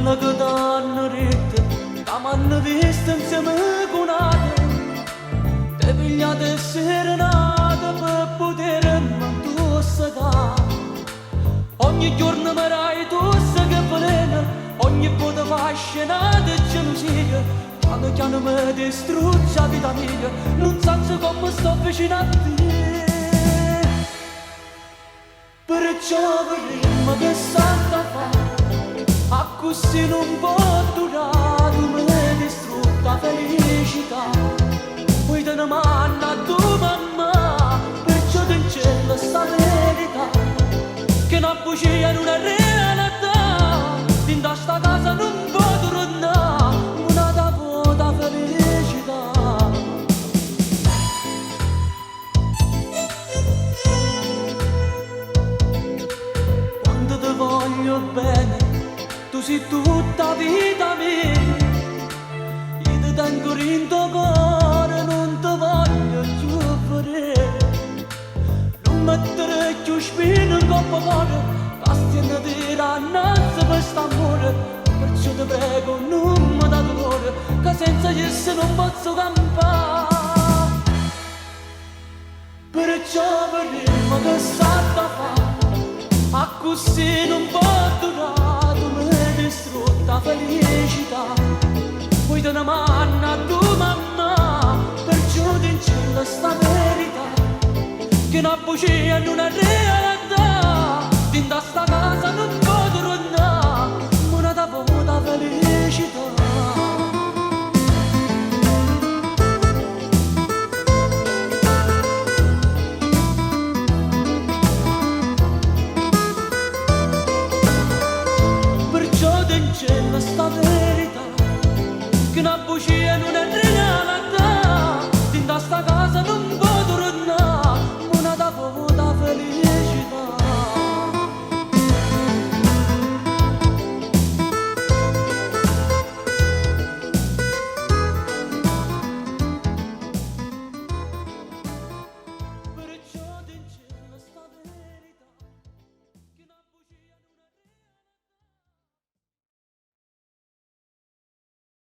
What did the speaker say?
Quella che t'hanno detto, che m'hanno visto insieme con un'altra, te pigliate serenata per poter m'intossicare. Ogni giorno mi rai tosse che veleno, ogni volta fa scenate e gelosia, piano piano mi distrugge la vita mia, non so come sto vicino a te. Perciò vorremmo che santa fa, a così non può durare, tu mi hai distrutta la felicità. Poi te ne manna a tua mamma, perciò te in cielo sta verità, che una bugia non è realtà, in sta casa non può tornare, una da vuota felicità. Quando ti voglio bene, tu sei tutta vita mia, io ti tengo in tuo cuore, non ti voglio più vedere. Non mettere più spine in coppa cuore, castiano di rannanza per st'amore, perciò ti prego non mi dà dolore, che senza di esse non posso campare. Perciò vorremmo che salta fa, a così non può durare, tu mi hai distrutta la felicità. Poi te ne manna a tua mamma, perciò ti in cielo sta verità, che una bugia non è realtà, in sta casa non può tornare, una da vuota felicità. Perciò ti in cielo sta verità, che una bugia non è realtà,